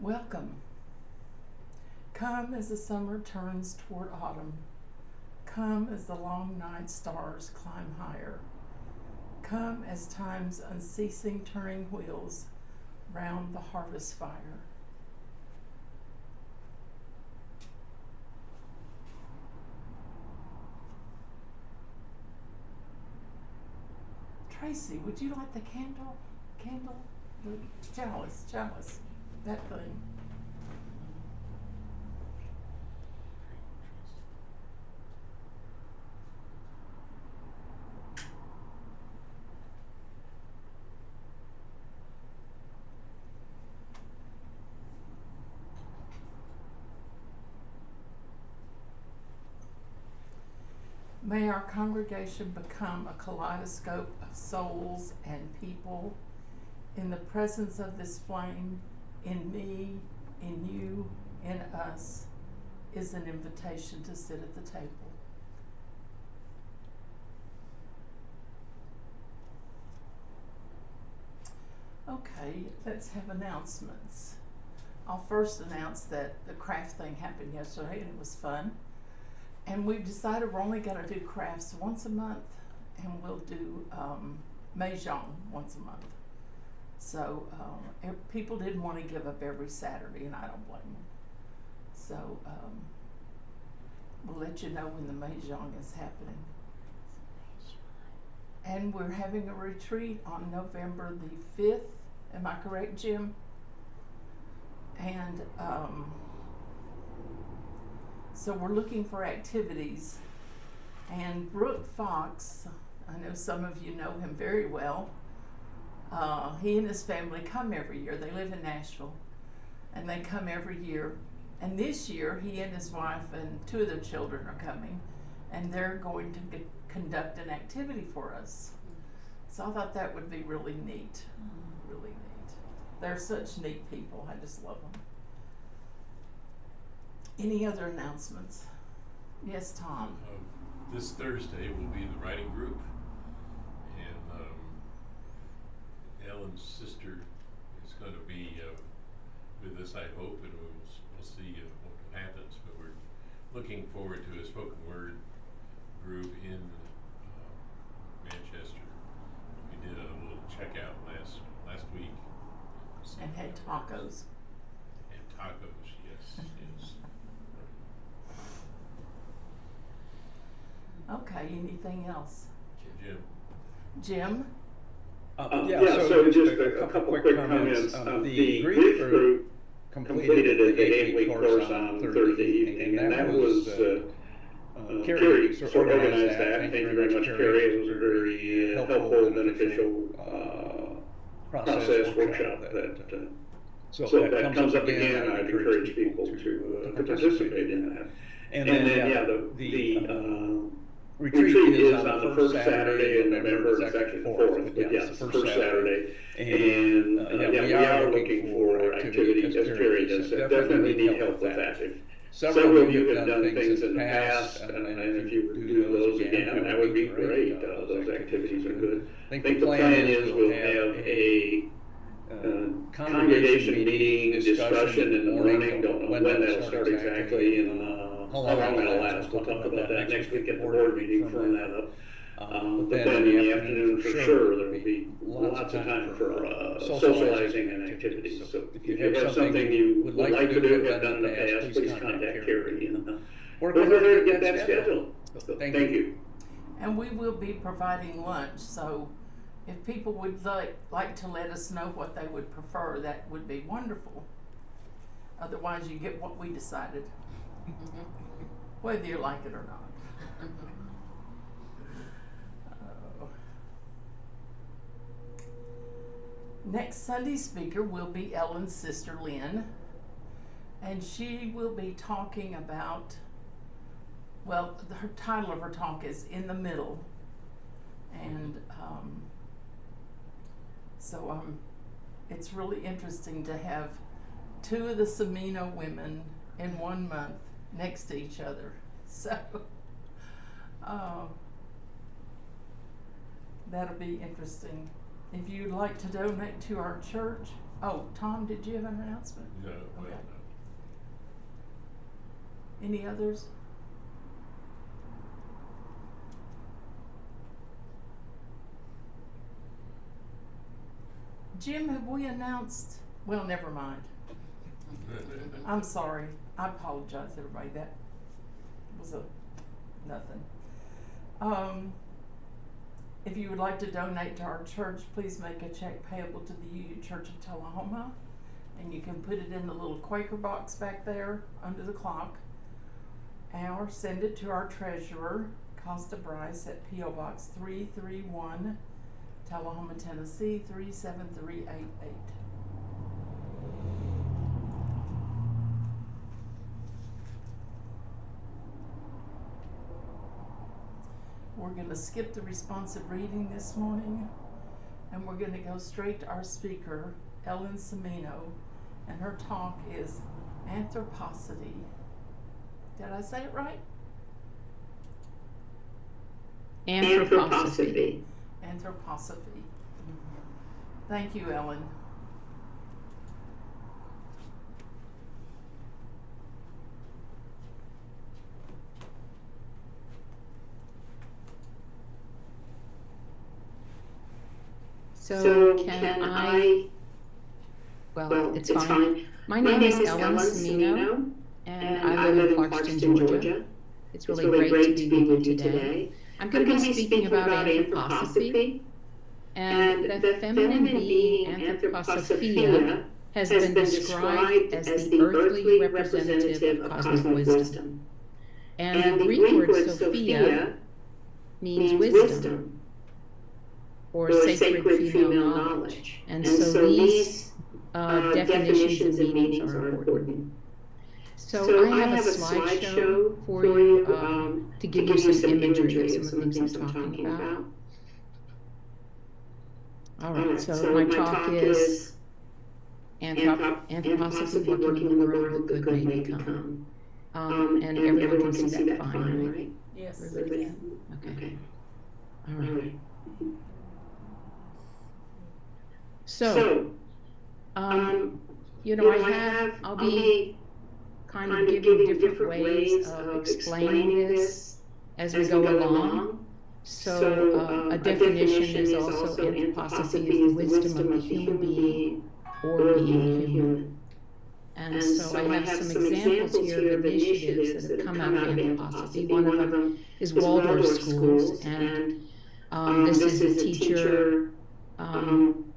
Welcome. Come as the summer turns toward autumn. Come as the long night stars climb higher. Come as time's unceasing turning wheels round the harvest fire. Tracy, would you like the candle? The chalice, that thing. May our congregation become a kaleidoscope of souls and people. In the presence of this flame, in me, in you, in us, is an invitation to sit at the table. Okay, let's have announcements. I'll first announce that the craft thing happened yesterday and it was fun. And we've decided we're only going to do crafts once a month, and we'll do mahjong once a month. So people didn't want to give up every Saturday, and I don't blame them. So we'll let you know when the mahjong is happening. And we're having a retreat on November the 5th. Am I correct, Jim? And so we're looking for activities. And Brooke Fox, I know some of you know him very well. He and his family come every year. They live in Nashville, and they come every year. And this year, he and his wife and two of their children are coming, and they're going to conduct an activity for us. So I thought that would be really neat, really neat. They're such neat people. I just love them. Any other announcements? Yes, Tom. This Thursday will be the writing group, and Ellen's sister is going to be with us, I hope, and we'll see what happens. But we're looking forward to a spoken word group in Manchester. We did a little checkout last week. And had tacos. And tacos, yes, yes. Okay, anything else? Jim? Jim? So just a couple quick comments. The grief group completed an 8-week course on Thursday evening, and that was Carrie sort of organized that. Thank you very much, Carrie. It was a very helpful, beneficial process workshop so if that comes up again, I'd encourage people to participate in that. And then the retreat is on the first Saturday in November. It's actually the 4th, but yes, the first Saturday. And we are looking for activities, as Carrie just said. Definitely need help with that. Several of you have done things in the past, and if you would do those again, that would be great. Those activities are good. I think the plan is we'll have a congregation meeting discussion in the morning. Don't know when that'll start exactly, and how long that'll last. We'll talk about that next week at the board meeting, firm that up. But then in the afternoon, for sure, there will be lots of time for socializing and activities. So if you have something you would like to do, have done in the past, please contact Carrie and work with her to get that scheduled. So thank you. And we will be providing lunch, so if people would like to let us know what they would prefer, that would be wonderful. Otherwise, you get what we decided, whether you like it or not. Next Sunday's speaker will be Ellen's sister Lynn, and she will be talking about, well, her title of her talk is In the Middle, and so it's really interesting to have two of the Cimino women in 1 month next to each other. So that'll be interesting. If you'd like to donate to our church, Oh, Tom, did you have an announcement? No, well, Okay. no. Any others? Jim, have we announced? Well, never mind. I'm sorry. I apologize, everybody. That was nothing. If you would like to donate to our church, please make a check payable to the UU Church of Tullahoma, and you can put it in the little Quaker box back there under the clock, or send it to our treasurer, Costa Bryce, at P.O. Box 331, Tullahoma, Tennessee 37388. We're going to skip the responsive reading this morning, and we're going to go straight to our speaker, Ellen Cimino, and her talk is Anthroposophy. Did I say it right? Anthroposophy. Anthroposophy. Thank you, Ellen. So can I, well, it's fine. My name is Ellen Cimino, and I live in Clarkston, Georgia. It's really great to be with you today. I'm going to be speaking about anthroposophy, and the feminine being Anthroposophia has been described as the earthly representative of cosmic wisdom. And the Greek word Sophia means wisdom, or sacred female knowledge. And so these definitions and meanings are important. So I have a slideshow for you to give you some imagery of some of the things I'm talking about. All right, so my talk is Anthroposophy, working in the world that good may become. And everyone can see that fine, right? Yes. Everybody? Okay. All right. So, I'll be kind of giving different ways of explaining this as we go along. So, a definition is also anthroposophy is the wisdom of the human being or being human. And so I have some examples here of initiatives that have come out of anthroposophy. One of them is Waldorf schools, and this is a teacher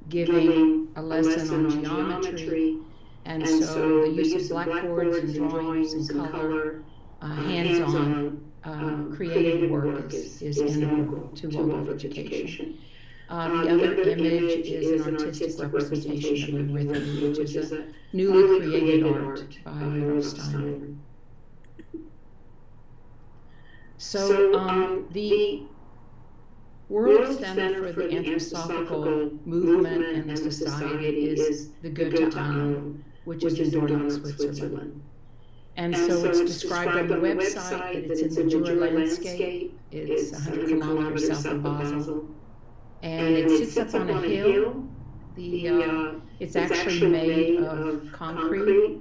giving a lesson on geometry, and so the use of blackboards and drawings and color, hands-on creative work is integral to Waldorf education. The other image is an artistic representation of rhythm, which is a newly created art by Rudolf Steiner. So the World Center for the Anthroposophical Movement and the Society is the Goethe, which is in Dornach, Switzerland. And so it's described on the website that it's in the Jura landscape. It's 100 kilometers south of Basel. And it sits up on a hill. It's actually made of concrete,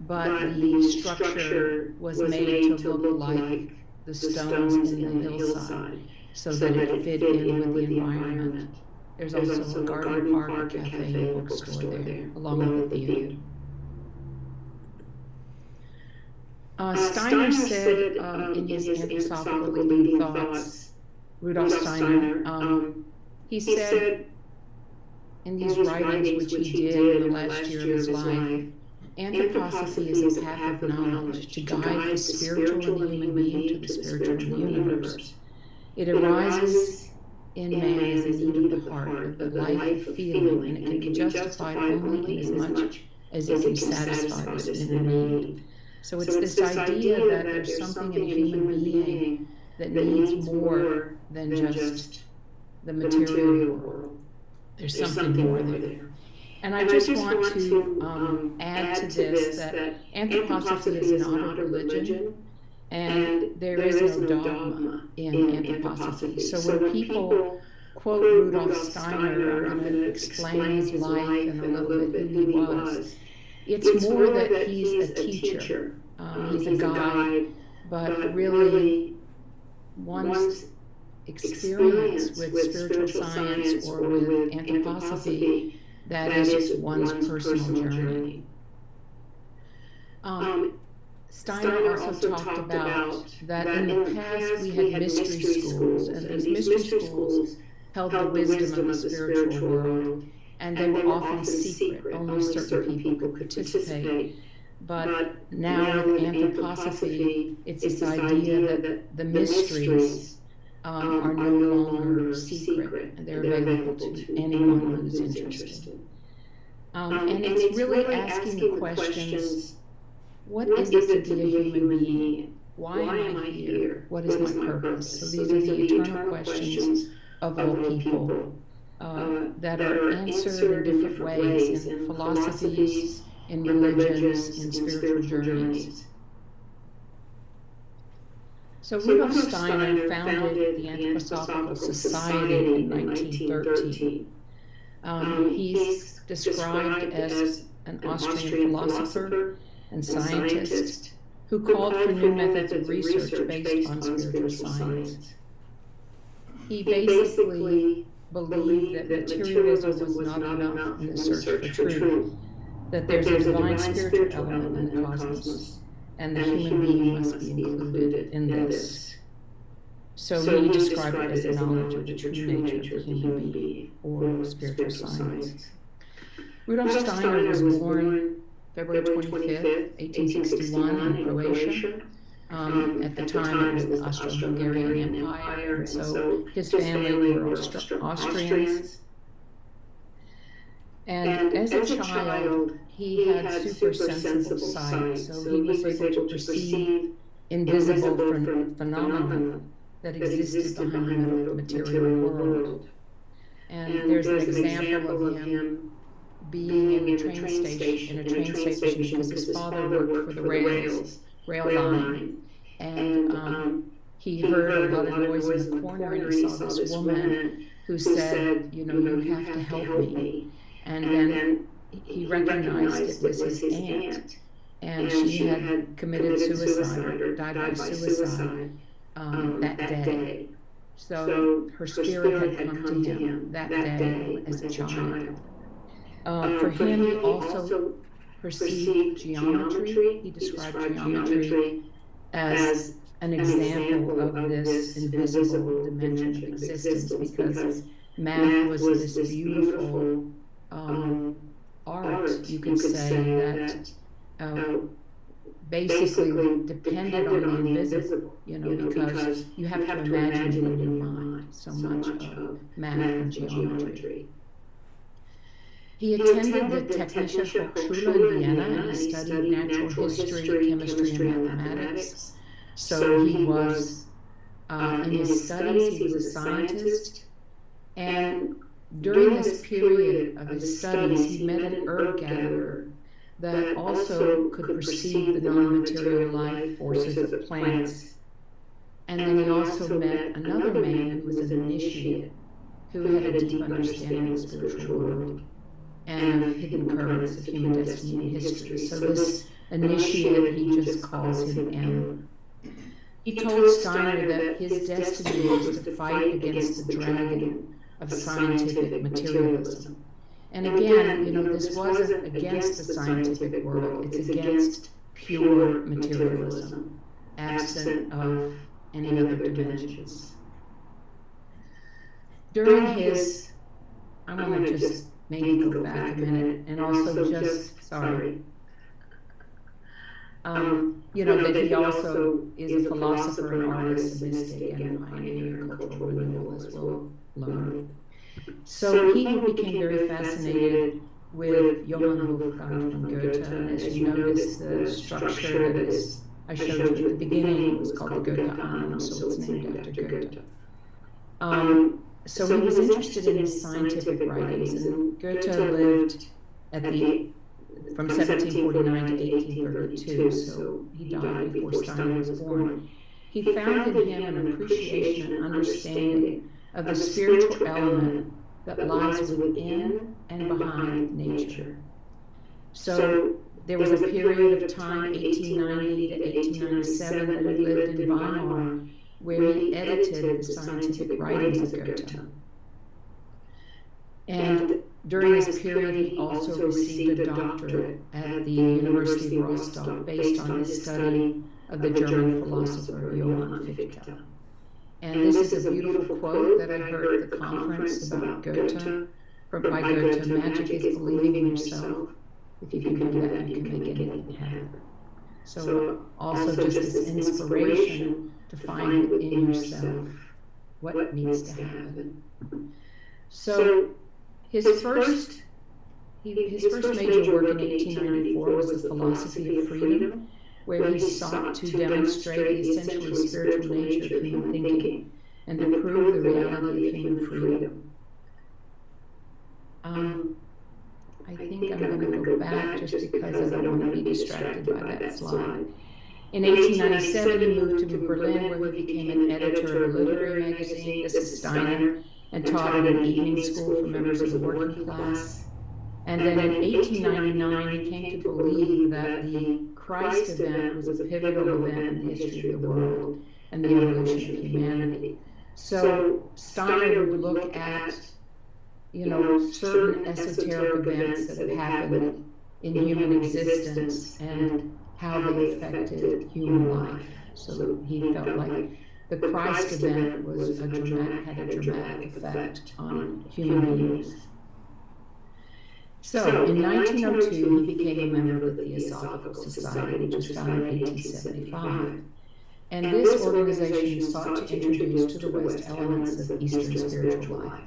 but the structure was made to look like the stones in the hillside, so that it fit in with the environment. There's also a garden park, a cafe, and bookstore there, along with the theater. Steiner said in his Anthroposophical Leading Thoughts, Rudolf Steiner, he said in these writings which he did in the last year of his life, anthroposophy is a path of knowledge to guide the spiritual and human being to the spiritual and the universe. It arises in man as a need of the heart, of the life of feeling, and it can be justified only inasmuch as it can satisfy this inner need. So it's this idea that there's something in a human being that needs more than just the material world. There's something more there. And I just want to add to this that anthroposophy is not a religion, and there is no dogma in anthroposophy. So when people quote Rudolf Steiner. I'm going to explain his life and a little bit who he was. It's more that he's a teacher. He's a guide, but really one's experience with spiritual science or with anthroposophy, that is one's personal journey. Steiner also talked about that in the past we had mystery schools, and these mystery schools held the wisdom of the spiritual world, and they were often secret. Only certain people could participate. But now with anthroposophy, it's this idea that the mysteries are no longer secret, and they're available to anyone who's interested. And it's really asking the questions, what is it to be a human being? Why am I here? What is my purpose? So these are the eternal questions of all people that are answered in different ways in philosophies, in religions, in spiritual journeys. So Rudolf Steiner founded the Anthroposophical Society in 1913. He's described as an Austrian philosopher and scientist who called for new methods of research based on spiritual science. He basically believed that materialism was not enough in the search for truth, that there's a divine spiritual element in the cosmos, and the human being must be included in this. So he described it as the knowledge of the true nature of the human being, or spiritual science. Rudolf Steiner was born February 25th, 1861 in Croatia. At the time it was the Austro-Hungarian Empire, and so his family were Austrians. And as a child, he had super sensible sight, so he was able to perceive invisible phenomena that existed behind the material world. And there's an example of him being in a train station because his father worked for the rail line, and he heard a lot of noise in the corner, and he saw this woman who said, you have to help me. And then he recognized it was his aunt, and she had committed suicide or died by suicide that day. So her spirit had come to him that day as a child. For him, he also perceived geometry. He described geometry as an example of this invisible dimension of existence, because math was this beautiful art, you could say, that basically depended on the invisible, because you have to imagine it in your mind, so much of math and geometry. He attended the Technische Hochschule in Vienna, and he studied natural history, chemistry, and mathematics. So he was, in his studies, he was a scientist, and during this period of his studies, he met an herb gatherer that also could perceive the non-material life forces of plants. And then he also met another man who was an initiate, who had a deep understanding of the spiritual world and of hidden currents of human destiny and history. So this initiate, he just calls him M. He told Steiner that his destiny was to fight against the dragon of scientific materialism. And again, this wasn't against the scientific world, it's against pure materialism, absent of any other dimensions. During his, I want to just maybe go back a minute, and also just, sorry, that he also is a philosopher, an artist, a mystic, and a pioneer in cultural renewal, as we'll learn. So he became very fascinated with Johann Wolfgang von Goethe, and as you notice, the structure that is, I showed you at the beginning, was called the Goethe Annum, so it's named after Goethe. So he was interested in his scientific writings, and Goethe lived from 1749 to 1832, so he died before Steiner was born. He found in him an appreciation and understanding of the spiritual element that lies within and behind nature. So there was a period of time, 1890 to 1897, that he lived in Weimar, where he edited the scientific writings of Goethe. And during this period, he also received a doctorate at the University of Rostock based on his study of the German philosopher Johann Fichte. And this is a beautiful quote that I heard at the conference about Goethe, by Goethe: "Magic is believing in yourself. If you can do that, you can make anything happen." So also just this inspiration to find within yourself what needs to happen. So his first major work in 1894 was The Philosophy of Freedom, where he sought to demonstrate the essentially spiritual nature of human thinking and to prove the reality of human freedom. I think I'm going to go back just because I don't want to be distracted by that slide. In 1897, he moved to Berlin, where he became an editor of a literary magazine, This is Steiner, and taught at an evening school for members of the working class. And then in 1899, he came to believe that the Christ event was a pivotal event in the history of the world and the evolution of humanity. So Steiner would look at, certain esoteric events that had happened in human existence and how they affected human life. So he felt like the Christ event had a dramatic effect on human beings. So in 1902, he became a member of the Theosophical Society, which was founded in 1875. And this organization sought to introduce to the West elements of Eastern spiritual life.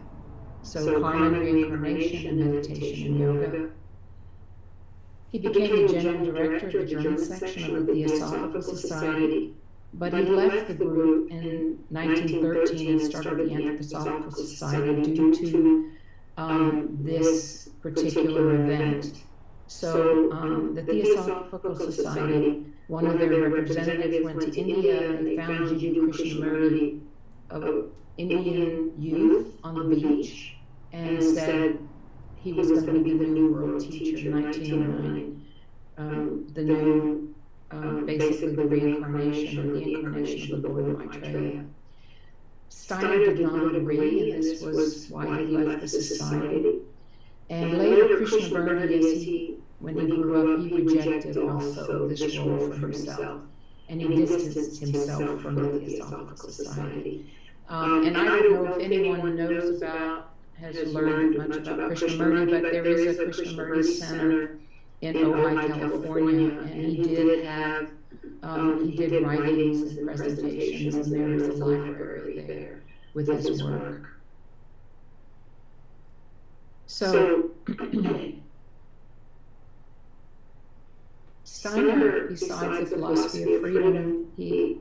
So karma, reincarnation, and meditation and yoga. He became the general director of the German section of the Theosophical Society, but he left the group in 1913 and started the Anthroposophical Society due to this particular event. So the Theosophical Society, one of their representatives went to India and they found Jiddu Krishnamurti, an Indian youth, on the beach, and said he was going to be the New World Teacher in 1909, the new, basically the reincarnation or the incarnation of the Lord Maitreya. Steiner did not agree, and this was why he left the society. And later, Krishnamurti, when he grew up, he rejected also this role for himself, and he distanced himself from the Theosophical Society. And I don't know if anyone has learned much about Krishnamurti, but there is a Krishnamurti Center in Ojai, California, and he did writings and presentations, and there is a library there with his work. So Steiner, besides the Philosophy of Freedom, he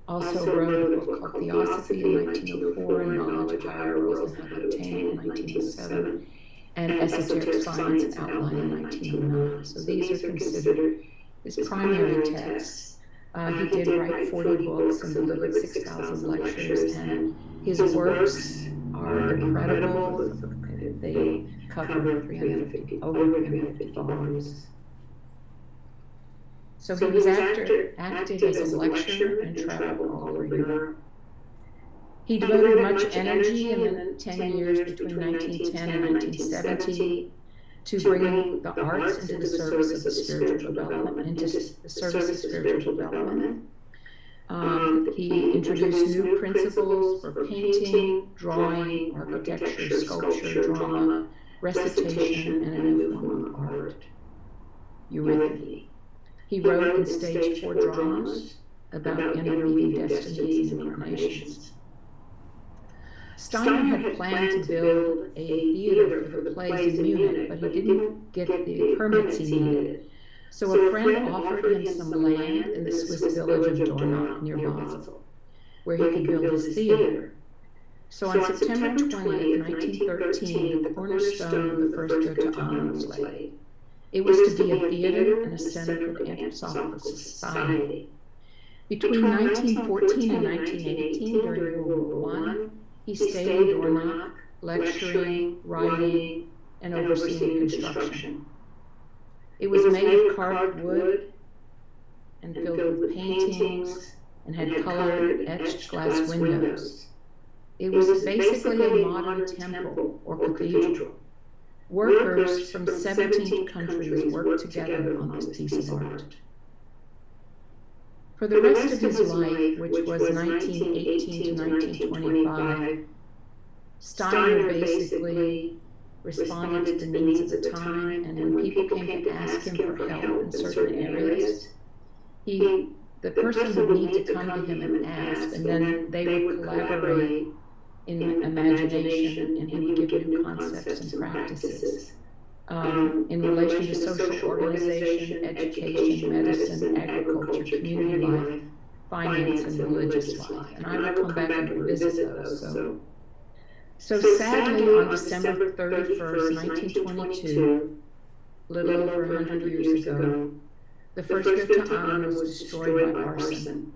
also wrote a book called Theosophy in 1904, and Knowledge of Higher Worlds and How to Obtain It in 1907, and Esoteric Science and Outline in 1909. So these are considered his primary texts. He did write 40 books and delivered 6,000 lectures, and his works are incredible. They cover over 350 volumes. So he was active as a lecturer and traveled all over Europe. He devoted much energy in the 10 years between 1910 and 1970 to bringing the arts into the service of the spiritual development, He introduced new principles for painting, drawing, architecture, sculpture, drama, recitation, and a new form of art, eurythmy. He wrote and staged 4 dramas about interweaving destinies and incarnations. Steiner had planned to build a theater for the plays in Munich, but he didn't get the permits he needed. So a friend offered him some land in the Swiss village of Dornach near Basel, where he could build his theater. So on September 20th, 1913, the cornerstone of the first Goethe Anno was laid. It was to be a theater and a center for the Anthroposophical Society. Between 1914 and 1918, during World War I, He stayed in Dornoch, lecturing, writing, and overseeing construction. It was made of carved wood and filled with paintings and had colored, etched glass windows. It was basically a modern temple or cathedral. Workers from 17 countries worked together on this piece of art. For the rest of his life, which was 1918 to 1925, Steiner basically responded to the needs of the time, and when people came to ask him for help in certain areas, the person would need to come to him and ask, and then they would collaborate in imagination, and he would give new concepts and practices in relation to social organization, education, medicine, agriculture, community life, finance, and religious life. And I will come back and revisit those. So sadly, on December 31st, 1922, a little over 100 years ago, the first Goethe Island was destroyed by arson.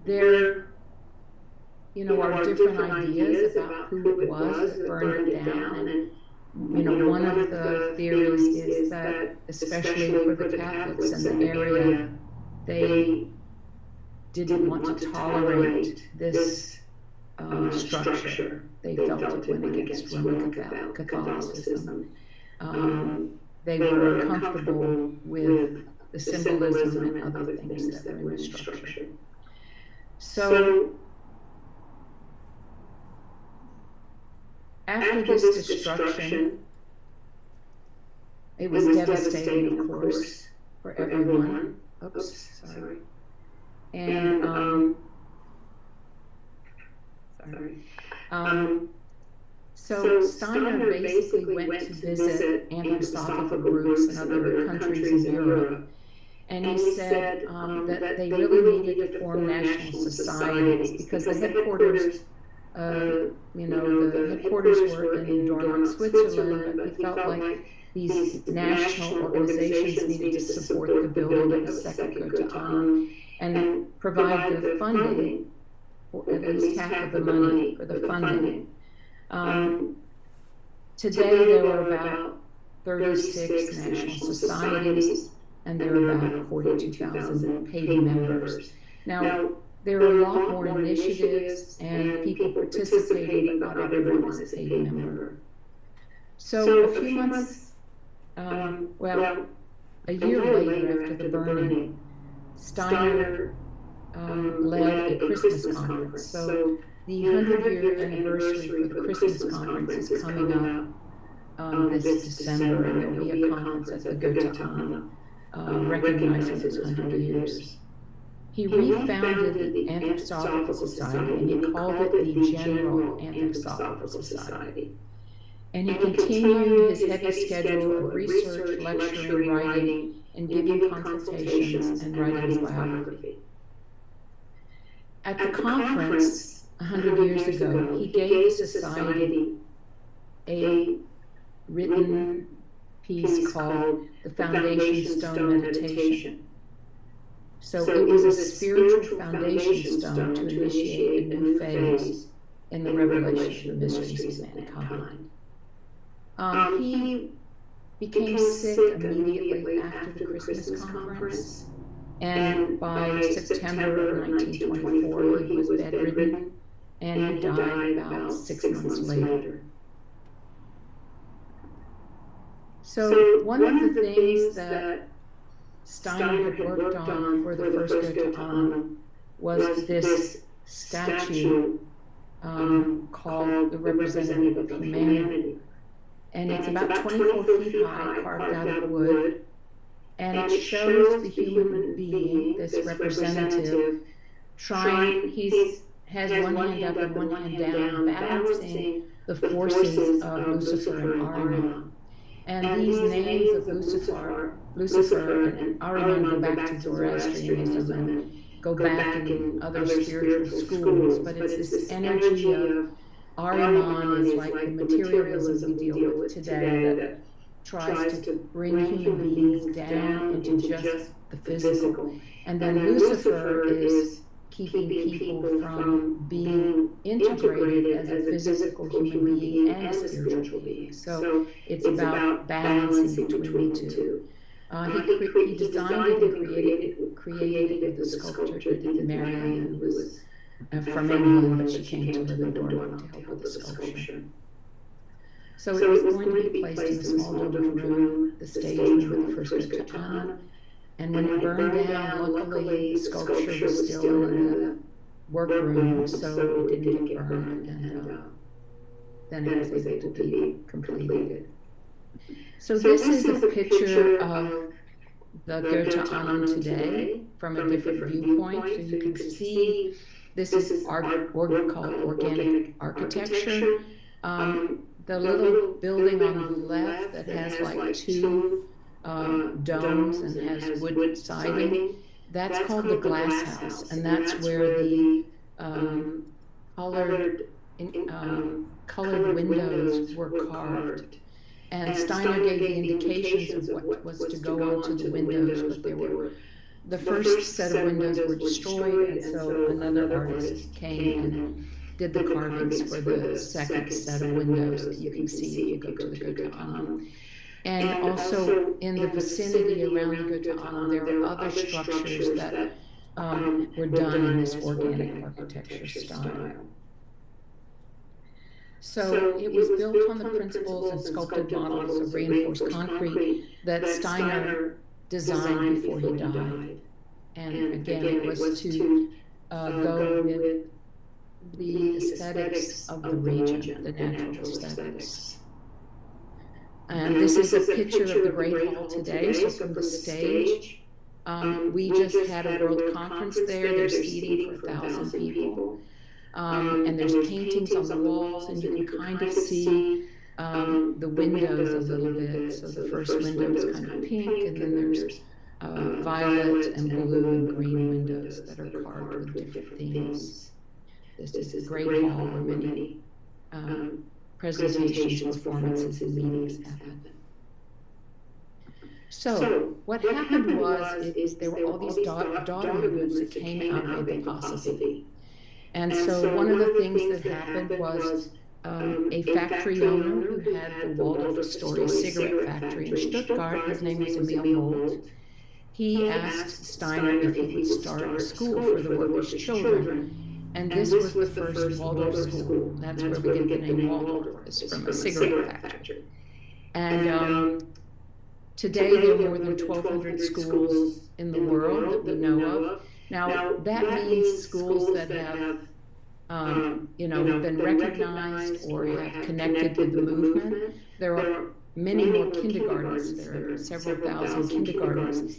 There, are different ideas about who it was that burned it down, and one of the theories is that, especially for the Catholics in the area, they didn't want to tolerate this structure. They felt it went against Roman Catholicism. They were uncomfortable with the symbolism and other things that were in the structure. So, after this destruction, it was devastating, of course, for everyone. Oops, sorry. And, so Steiner basically went to visit anthroposophical groups in other countries in Europe. And he said that they really needed to form national societies because the headquarters, the headquarters were in Dornoch, Switzerland, but he felt like these national organizations needed to support the building of the second Goethe Island and provide the funding, or at least half of the money for the funding. Today there are about 36 national societies, and there are about 42,000 paid members. Now, there are a lot more initiatives and people participating, but not everyone is a paid member. So a few months, a year later after the burning, Steiner led a Christmas conference. So the 100-year anniversary for the Christmas conference is coming up this December, and there will be a conference at the Goethe Island recognizing those 100 years. He refounded the Anthroposophical Society, and he called it the General Anthroposophical Society. And he continued his heavy schedule of research, lecturing, writing, and giving consultations and writing his biography. At the conference 100 years ago, he gave the society a written piece called The Foundation Stone Meditation. So it was a spiritual foundation stone to initiate a new phase in the revelation of the mysteries of mankind. He became sick immediately after the Christmas conference, and by September of 1924 he was bedridden, and he died about 6 months later. So one of the things that Steiner had worked on for the first Goethe Island was this statue called the Representative of Humanity. And it's about 24 feet high, carved out of wood, and it shows the human being, this representative, he has one hand up and one hand down, balancing the forces of Lucifer and Ahriman. And these names of Lucifer and Ahriman go back to Zoroastrianism and go back in other spiritual schools, but it's this energy of Ahriman is like the materialism we deal with today that tries to bring human beings down into just the physical. And then Lucifer is keeping people from being integrated as a physical human being and a spiritual being. So it's about balancing between the two. He designed it and created it with a sculptor, Edith Marion, who was from England, but she came to live in Dornoch to help with the sculpture. So it was going to be placed in a small domed room, the stage room with the first Tullahoma. And when it burned down, luckily the sculpture was still in the workroom, so it didn't get burned, and then it was able to be completed. So this is a picture of the Goethe Annum today from a different viewpoint. So you can see this is called organic architecture. The little building on the left that has like two domes and has wood siding, that's called the glass house, and that's where the colored windows were carved. And Steiner gave the indications of what was to go onto the windows, but there were, the first set of windows were destroyed, and so another artist came and did the carvings for the second set of windows that you can see if you go to the Goethe Annum. And also in the vicinity around the Goethe Annum, there are other structures that were done in this organic architecture style. So it was built on the principles and sculpted models of reinforced concrete that Steiner designed before he died. And again, it was to go with the aesthetics of the region, the natural aesthetics. And this is a picture of the Great Hall today, so from the stage. We just had a world conference there. There's seating for 1,000 people. And there's paintings on the walls, and you can kind of see the windows a little bit. So the first window is kind of pink, and then there's violet and blue and green windows that are carved with different themes. This is a great hall where many presentations, performances, and meetings happen. So what happened was there were all these daughter movements that came out of Anthroposophy. And so one of the things that happened was a factory owner who had the Waldorf Astoria cigarette factory in Stuttgart, his name was Emil Molt. He asked Steiner if he would start a school for the workers' children. And this was the first Waldorf school. That's where we get the name Waldorf, is from a cigarette factory. And today there are more than 1,200 schools in the world that we know of. Now, that means schools that have, been recognized or have connected with the movement. There are many more kindergartens. There are several thousand kindergartens.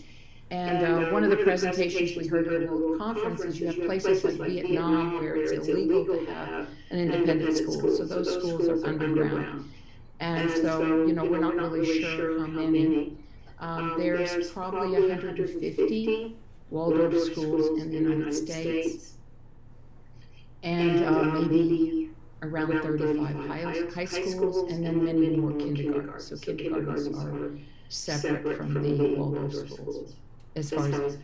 And one of the presentations we heard at the World Conference is you have places like Vietnam where it's illegal to have an independent school. So those schools are underground. And so, we're not really sure how many. There's probably 150 Waldorf schools in the United States, and maybe around 35 high schools, and then many more kindergartens. So kindergartens are separate from the Waldorf schools as far as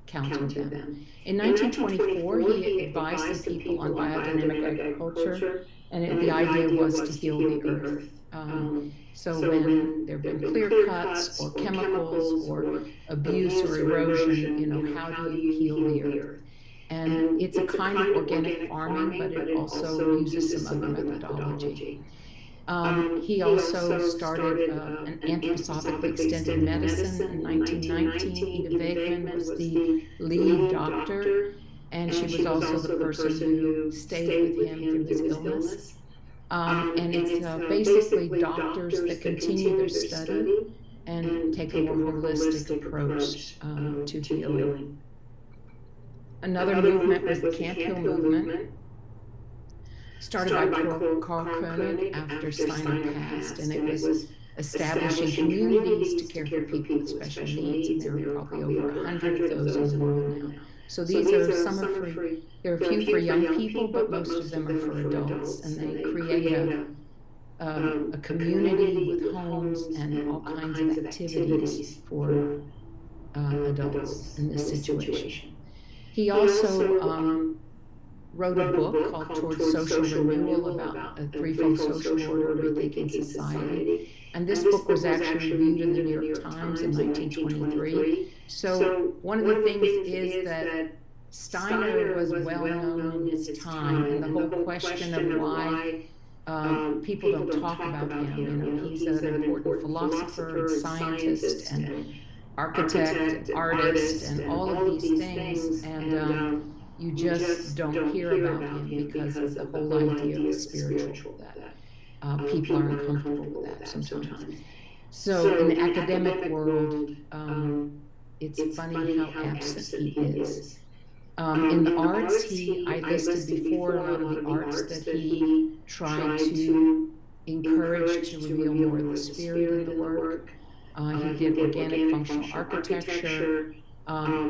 counting them. In 1924, he advised the people on biodynamic agriculture, and the idea was to heal the earth. So when there have been clear cuts or chemicals or abuse or erosion, how do you heal the earth? And it's a kind of organic farming, but it also uses some other methodology. He also started an anthroposophically extended medicine in 1919. Ida Wegman was the lead doctor, and she was also the person who stayed with him through his illness. And it's basically doctors that continue their study and take a more holistic approach to healing. Another movement was the Camp Hill movement, started by Carl Koenig after Steiner passed, and it was establishing communities to care for people with special needs, and there are probably over 100 of those in the world now. So these are some are for, there are a few for young people, but most of them are for adults, and they create a community with homes and all kinds of activities for adults in this situation. He also wrote a book called Towards Social Renewal about a threefold social order of rethinking society. And this book was actually reviewed in the New York Times in 1923. So one of the things is that Steiner was well known in his time, and the whole question of why people don't talk about him. You know, he's an important philosopher and scientist and architect, and artist, and all of these things, and you just don't hear about him because of the whole idea of the spiritual, that people are uncomfortable with that sometimes. So in the academic world, it's funny how absent he is. In the arts, I listed before a lot of the arts that he tried to encourage to reveal more of the spirit in the work. He did organic functional architecture,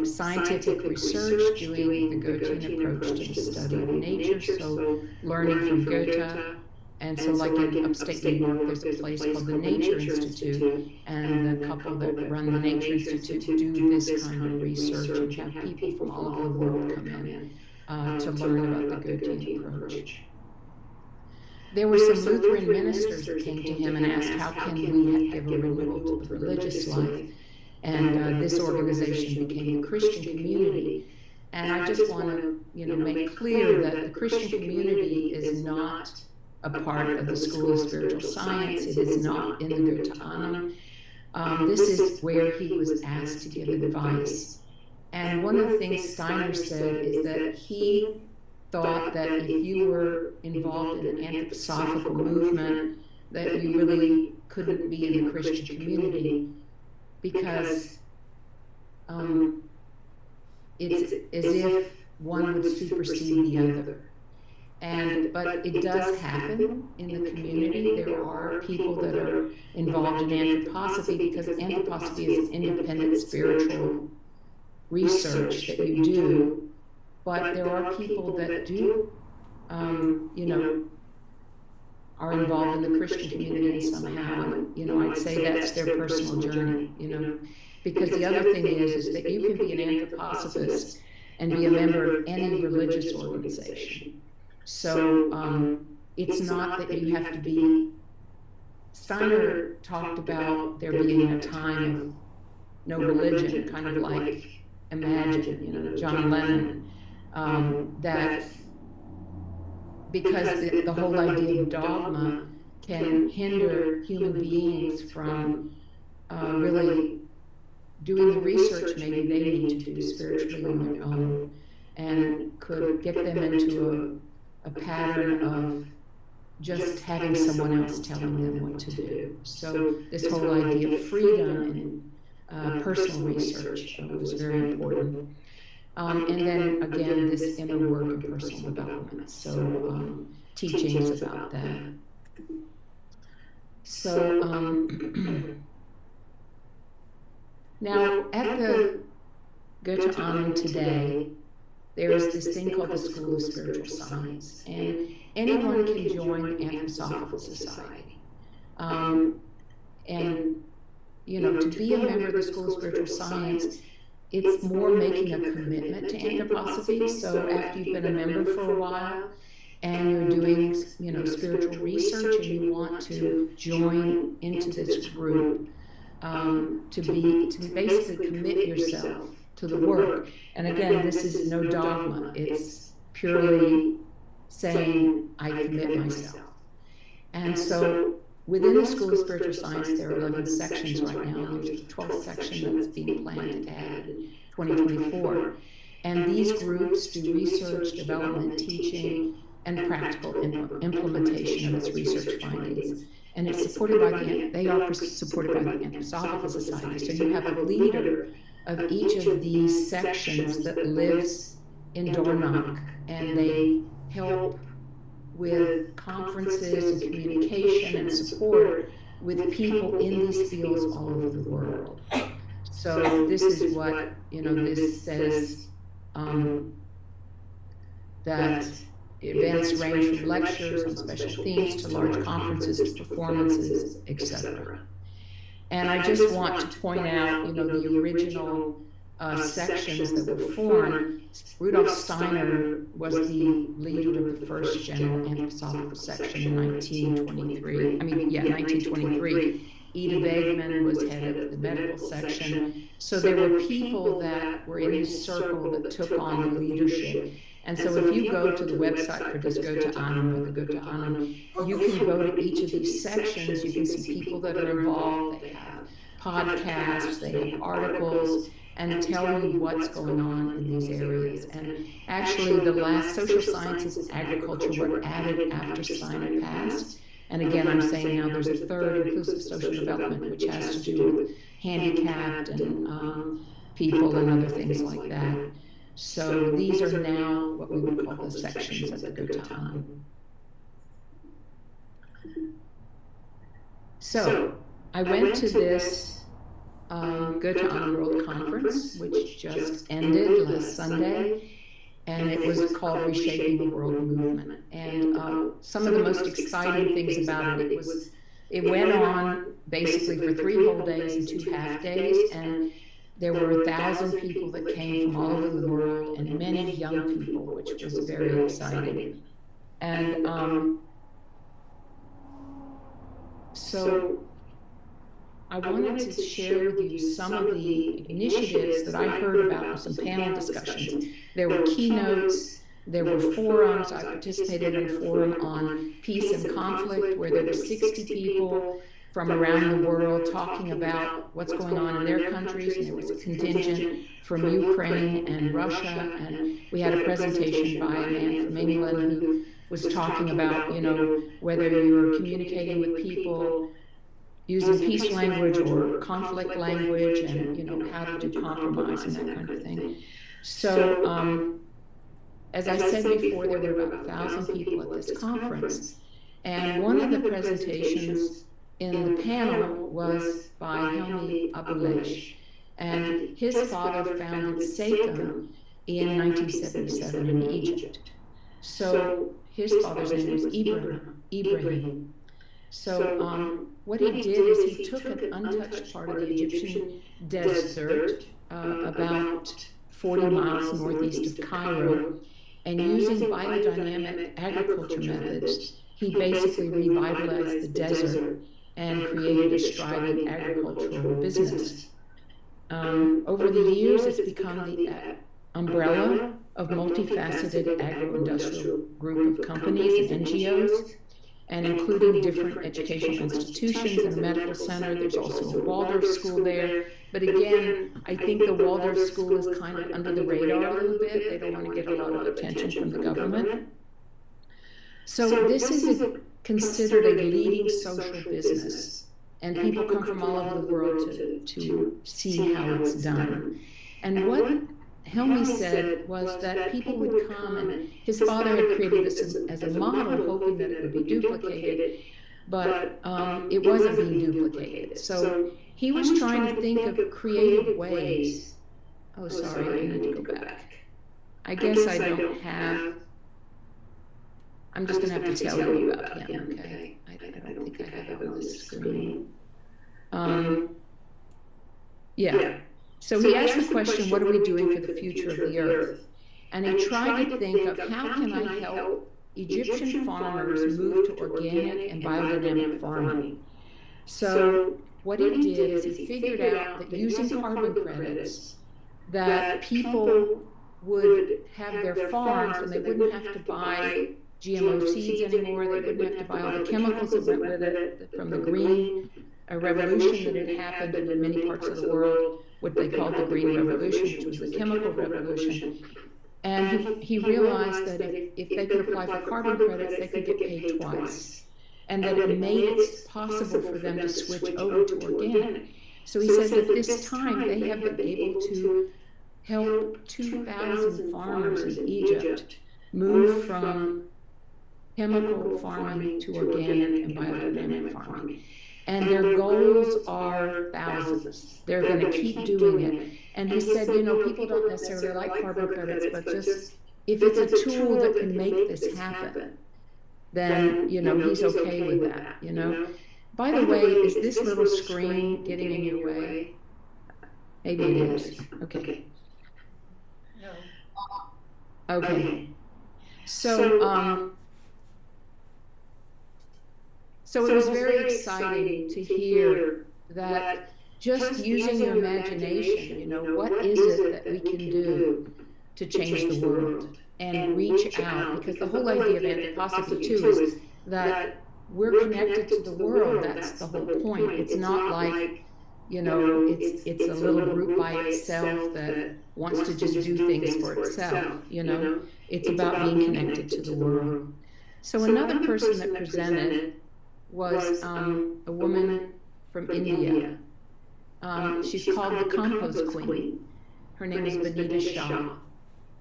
scientific research, doing the Goethean approach to the study of nature, so learning from Goethe. And so like in upstate New York, there's a place called the Nature Institute, and the couple that run the Nature Institute do this kind of research and have people from all over the world come in to learn about the Goethean approach. There were some Lutheran ministers that came to him and asked, how can we give a renewal to the religious life? And this organization became the Christian Community. And I just want to, make clear that the Christian community is not a part of the School of Spiritual Science. It is not in the Goetheanum. This is where he was asked to give advice. And one of the things Steiner said is that he thought that if you were involved in an anthroposophical movement, that you really couldn't be in the Christian community, because it's as if one would supersede the other. But it does happen in the community. There are people that are involved in anthroposophy, because anthroposophy is independent spiritual research that you do. But there are people that do, are involved in the Christian community somehow, and I'd say that's their personal journey, because the other thing is that you can be an anthroposophist and be a member of any religious organization. So it's not that you have to be. Steiner talked about there being a time of no religion, kind of like Imagine, John Lennon, that because the whole idea of dogma can hinder human beings from really doing the research maybe they need to do spiritually on their own, and could get them into a pattern of just having someone else telling them what to do. So this whole idea of freedom and personal research was very important. And then again, this inner work and personal development. So teachings about that. So now at the Goetheanum today, there is this thing called the School of Spiritual Science, and anyone can join the Anthroposophical Society. To be a member of the School of Spiritual Science, it's more making a commitment to anthroposophy. So after you've been a member for a while and you're doing, spiritual research, and you want to join into this group, to basically commit yourself to the work. And again, this is no dogma. It's purely saying, I commit myself. And so within the School of Spiritual Science, there are 11 sections right now. There's the 12th section that's being planned to add in 2024. And these groups do research, development, teaching, and practical implementation of its research findings. And it's supported by they are supported by the Anthroposophical Society. So you have a leader of each of these sections that lives in Dornach, and they help with conferences and communication and support with people in these fields all over the world. So this is what, this says, that events range from lectures on special themes to large conferences to performances, etc. And I just want to point out, the original sections that were formed. Rudolf Steiner was the leader of the first general anthroposophical section in 1923. 1923. Ida Wegman was head of the medical section. So there were people that were in his circle that took on the leadership. And so if you go to the website for this Go to Annam or the Go to Annam, you can go to each of these sections. You can see people that are involved. They have podcasts, they have articles, and tell you what's going on in these areas. And actually, the last social sciences and agriculture were added after Steiner passed. And again, I'm saying now there's a third, inclusive social development, which has to do with handicapped and people and other things like that. So these are now what we would call the sections of the Go to Annam. So I went to this Go to Annam World Conference, which just ended last Sunday, and it was called Reshaping the World Movement. And some of the most exciting things about it was it went on basically for 3 whole days and 2 half days, and there were 1,000 people that came from all over the world, and many young people, which was very exciting. And so I wanted to share with you some of the initiatives that I heard about in some panel discussions. There were keynotes, there were forums. I participated in a forum on peace and conflict where there were 60 people from around the world talking about what's going on in their countries, and there was a contingent from Ukraine and Russia, and we had a presentation by a man from England who was talking about, whether you were communicating with people using peace language or conflict language, and how to do compromise and that kind of thing. So, as I said before, there were about 1,000 people at this conference, and one of the presentations in the panel was by Helmi Abuleish, and his father founded SEICM in 1977 in Egypt. So his father's name was Ibrahim. So what he did is he took an untouched part of the Egyptian desert, about 40 miles northeast of Cairo, and using biodynamic agriculture methods, he basically revitalized the desert and created a striving agricultural business. Over the years, it's become the umbrella of multifaceted agro-industrial group of companies and NGOs, and including different educational institutions and a medical center. There's also a Waldorf school there. But again, I think the Waldorf school is kind of under the radar a little bit. They don't want to get a lot of attention from the government. So this is considered a leading social business, and people come from all over the world to see how it's done. And what Helmi said was that people would come, and his father had created this as a model, hoping that it would be duplicated, but it wasn't being duplicated. So he was trying to think of creative ways. Oh, sorry, I need to go back. I guess I don't have. I'm just going to have to tell you about him, okay? I don't think I have it on the screen. Yeah. So he asked the question, what are we doing for the future of the earth? And he tried to think of how can I help Egyptian farmers move to organic and biodynamic farming. So what he did is he figured out that using carbon credits, that people would have their farms and they wouldn't have to buy GMO seeds anymore. They wouldn't have to buy all the chemicals that went with it from the green revolution that had happened in many parts of the world, what they called the Green Revolution, which was the chemical revolution. And he realized that if they could apply for carbon credits, they could get paid twice, and that it made it possible for them to switch over to organic. So he said that this time they have been able to help 2,000 farmers in Egypt move from chemical farming to organic and biodynamic farming. And their goals are thousands. They're going to keep doing it. And he said, people don't necessarily like carbon credits, but just if it's a tool that can make this happen, then, he's okay with that, By the way, is this little screen getting in your way? Maybe it is. Okay. Okay. So it was very exciting to hear that just using your imagination, you know, what is it that we can do to change the world and reach out? Because the whole idea of anthroposophy too is that we're connected to the world. That's the whole point. It's not like, you know, it's a little group by itself that wants to just do things for itself, you know. It's about being connected to the world. So another person that presented was a woman from India. She's called the Compost Queen. Her name is Benita Shah.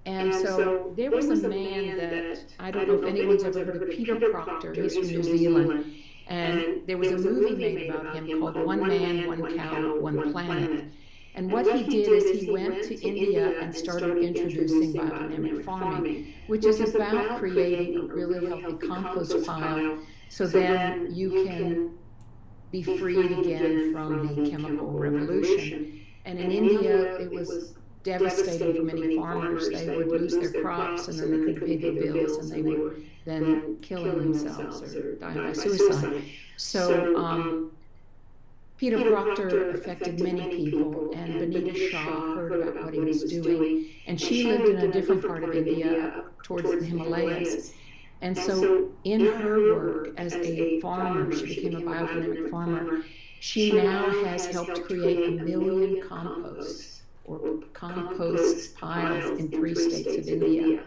And so there was a man that, I don't know if anyone's ever heard of Peter Proctor. He's from New Zealand. And there was a movie made about him called One Man, One Cow, One Planet. And what he did is he went to India and started introducing biodynamic farming, which is about creating a really healthy compost pile so then you can be freed again from the chemical revolution. And in India, it was devastating for many farmers. They would lose their crops and then they couldn't pay their bills and they were then killing themselves or dying by suicide. So Peter Proctor affected many people, and Benita Shah heard about what he was doing. And she lived in a different part of India towards the Himalayas. And so in her work as a farmer, she became a biodynamic farmer. She now has helped create 1 million composts or compost piles in 3 states of India.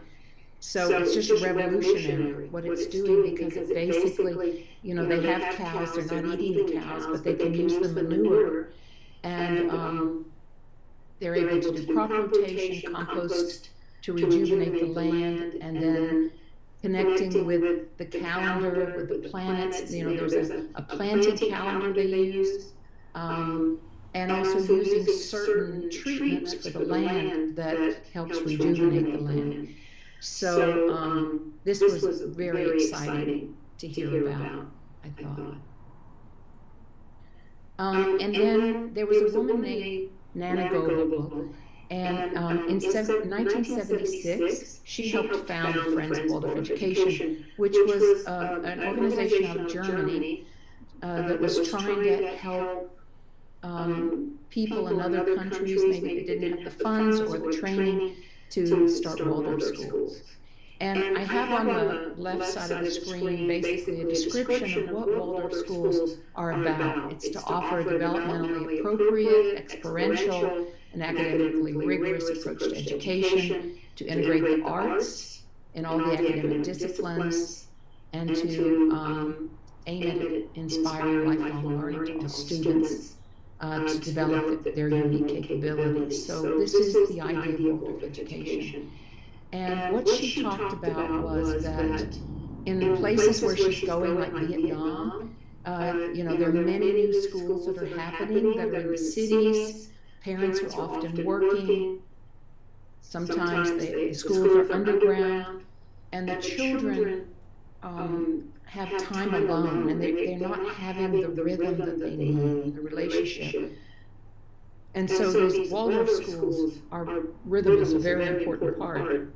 So it's just revolutionary what it's doing, because it basically, you know, they have cows, they're not eating the cows, but they can use the manure, and they're able to do crop rotation, compost to rejuvenate the land, and then connecting with the calendar, with the planets. You know, there's a planting calendar they use, and also using certain treatments for the land that helps rejuvenate the land. So this was very exciting to hear about, I thought. And then there was a woman named Nana Gogol, and in 1976, she helped found the Friends of Waldorf Education, which was an organization out of Germany that was trying to help people in other countries, maybe they didn't have the funds or the training to start Waldorf schools. And I have on the left side of the screen basically a description of what Waldorf schools are about. It's to offer a developmentally appropriate, experiential, and academically rigorous approach to education, to integrate the arts in all the academic disciplines, and to aim at inspiring lifelong learning to all students to develop their unique capabilities. So this is the idea of Waldorf education. And what she talked about was that in the places where she's going, like Vietnam, you know, there are many new schools that are happening that are in the cities. Parents are often working. Sometimes the schools are underground, and the children have time alone, and they're not having the rhythm that they need, the relationship. And so these Waldorf schools, rhythm is a very important part.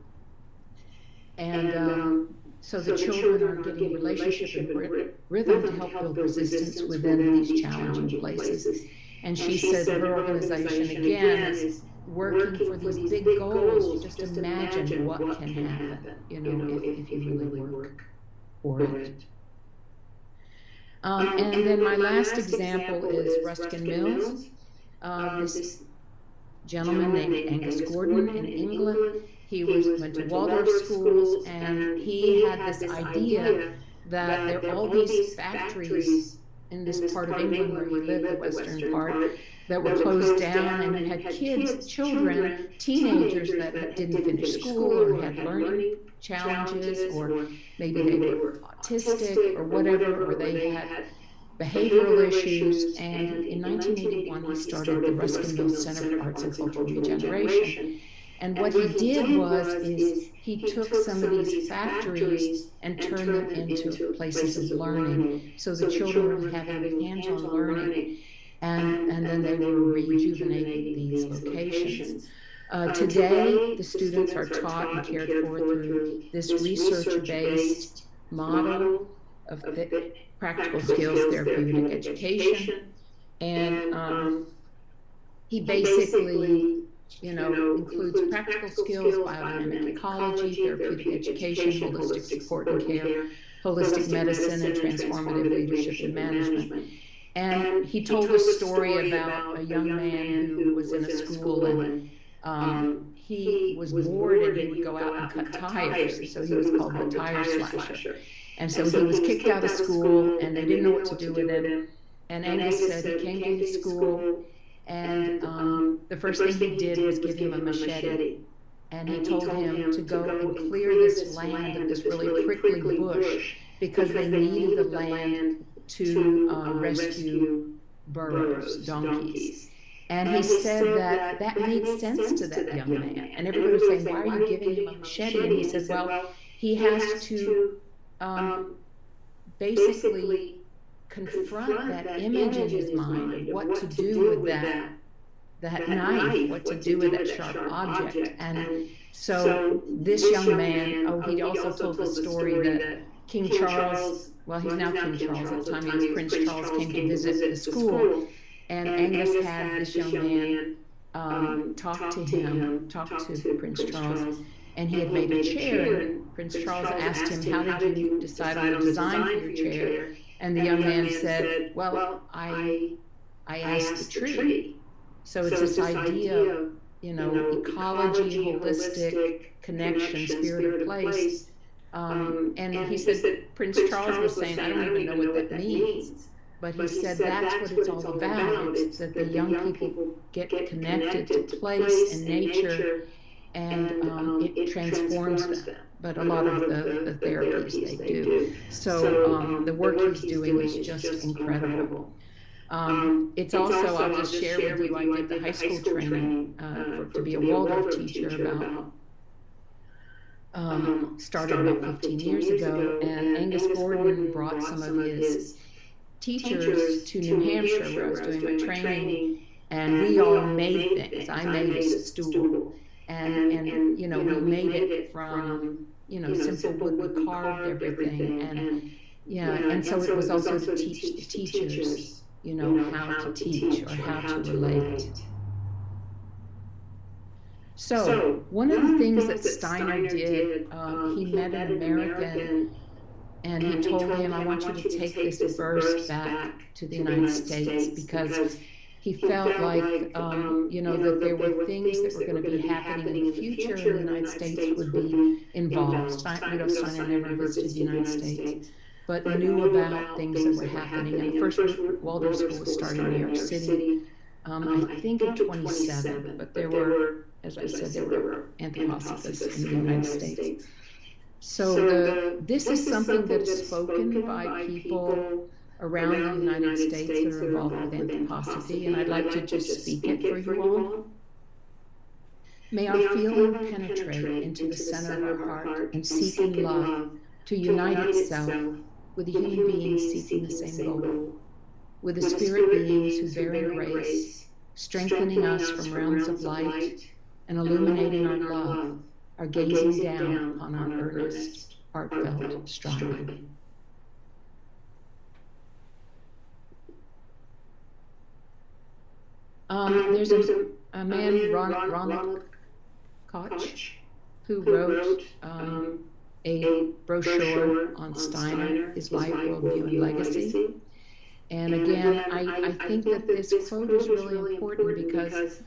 And so the children are getting relationship and rhythm to help build resistance within these challenging places. And she said her organization, again, is working for these big goals. Just imagine what can happen, you know, if you really work for it. And then my last example is Ruskin Mills. This gentleman named Angus Gordon in England. He went to Waldorf schools, and he had this idea that there are all these factories in this part of England where he lived, the western part, that were closed down, and you had kids, children, teenagers that didn't finish school or had learning challenges, or maybe they were autistic or whatever, or they had behavioral issues. And in 1981, he started the Ruskin Mills Center for Arts and Cultural Regeneration. And what he did is he took some of these factories and turned them into places of learning. So the children were having hands-on learning, and then they were rejuvenating these locations. Today, the students are taught and cared for through this research-based model of practical skills therapeutic education. And he basically, includes practical skills, biodynamic ecology, therapeutic education, holistic support and care, holistic medicine, and transformative leadership and management. And he told a story about a young man who was in a school, and he was bored and he would go out and cut tires, so he was called the tire slasher. And so he was kicked out of school, and they didn't know what to do with him. And Angus said he came to his school, and the first thing he did was give him a machete. And he told him to go and clear this land of this really prickly bush, because they needed the land to rescue burros, donkeys. And he said that made sense to that young man. And everybody was saying, why are you giving him a machete? And he said, well, he has to basically confront that image in his mind of what to do with that knife, what to do with that sharp object. And so this young man, he also told the story that King Charles, well, he's now King Charles, at the time he was Prince Charles, came to visit the school, and Angus had this young man talk to Prince Charles, and he had made a chair, and Prince Charles asked him, how did you decide on the design for your chair? And the young man said, well, I asked the tree. So it's this idea of, ecology, holistic connection, spirit of place. And he said that Prince Charles was saying, I don't even know what that means. But he said that's what it's all about. It's that the young people get connected to place and nature, and it transforms them. But a lot of the therapies they do. So the work he's doing is just incredible. It's also, I'll just share with you, I did the high school training to be a Waldorf teacher started about 15 years ago, and Angus Gordon brought some of his teachers to New Hampshire, where I was doing my training, and we all made things. I made a stool, and we made it from, simple wood. We carved everything, and so it was also to teach the teachers, how to teach or how to relate. So one of the things that Steiner did, he met an American, and he told him, I want you to take this verse back to the United States, because he felt like, that there were things that were going to be happening in the future, and the United States would be involved. Rudolf Steiner never visited the United States, but knew about things that were happening. And the first Waldorf school was started in New York City, I think in 27, but there were, as I said, there were anthroposophists in the United States. So this is something that is spoken by people around the United States that are involved with anthroposophy, and I'd like to just speak it for you all. May our feeling penetrate into the center of our heart and seek in love to unite itself with the human beings seeking the same goal, with the spirit beings who bear grace, strengthening us from realms of light and illuminating our love, are gazing down upon our earnest, heartfelt striving. There's a man, Ronald Koch, who wrote a brochure on Steiner, his life, worldview, and legacy. And again, I think that this quote is really important, because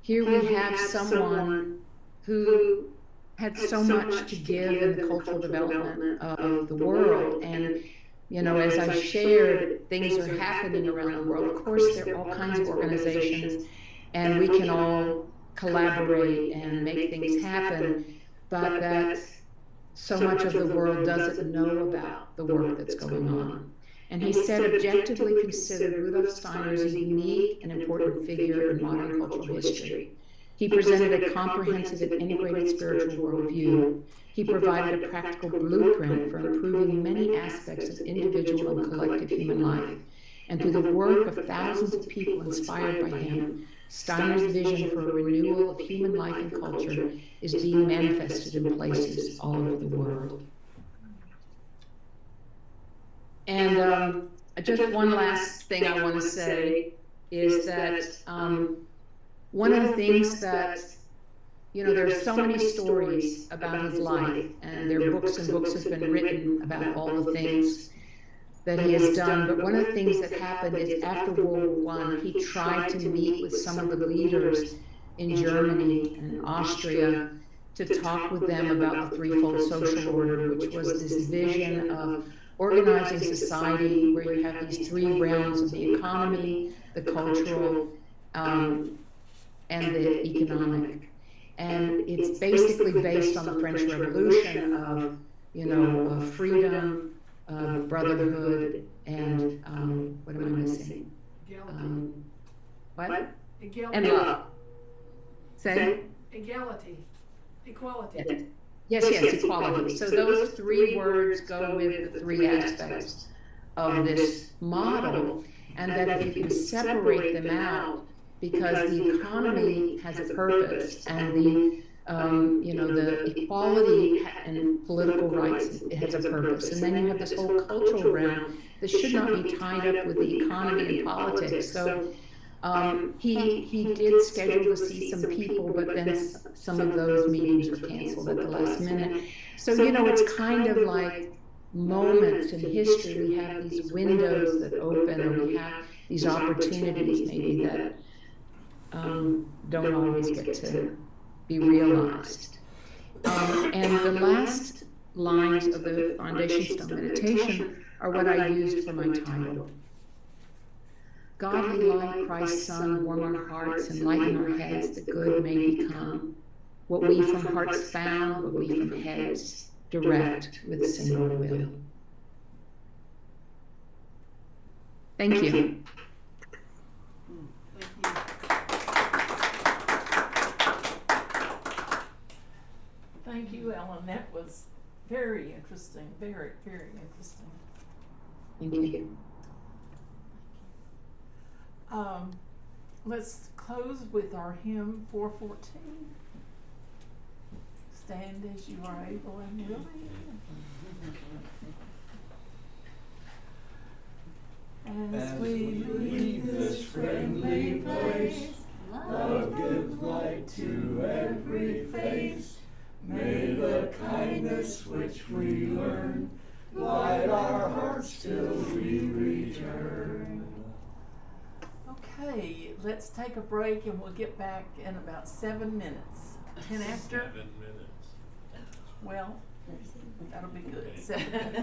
here we have someone who had so much to give in the cultural development of the world. And, as I shared, things are happening around the world. Of course, there are all kinds of organizations, and we can all collaborate and make things happen, but that so much of the world doesn't know about the work that's going on. And he said, objectively considered, Rudolf Steiner is a unique and important figure in modern cultural history. He presented a comprehensive and integrated spiritual worldview. He provided a practical blueprint for improving many aspects of individual and collective human life. And through the work of thousands of people inspired by him, Steiner's vision for a renewal of human life and culture is being manifested in places all over the world. And just one last thing I want to say is that one of the things that, there are so many stories about his life, and there are books and books have been written about all the things that he has done. But one of the things that happened is after World War I, he tried to meet with some of the leaders in Germany and Austria to talk with them about the threefold social order, which was this vision of organizing society where you have these three realms of the economy, the cultural, and the economic. And it's basically based on the French Revolution of, of freedom, brotherhood, and what am I missing? What? Equality. And love. Say? Equality. Equality. Yes, equality. So those three words go with the three aspects of this model, and that if you can separate them out, because the economy has a purpose, and the equality and political rights, it has a purpose, and then you have this whole cultural realm that should not be tied up with the economy and politics. So he did schedule to see some people, but then some of those meetings were canceled at the last minute. So it's kind of like moments in history. We have these windows that open, or we have these opportunities maybe that don't always get to be realized. And the last lines of the Foundation Stone Meditation are what I used for my title. Godly light, Christ's Son, warm our hearts and lighten our heads that good may become. What we from hearts found, what we from heads direct with a single will. Thank you. Thank you, Ellen. That was very interesting. Very, very interesting. Thank you. Let's close with our hymn 414. Stand as you are able and willing. As we leave this friendly place, love gives light to every face. May the kindness which we learn light our hearts till we return. Okay, let's take a break and we'll get back in about 7 minutes. 10 after? 7 minutes. Well, that'll be good. 7 minutes.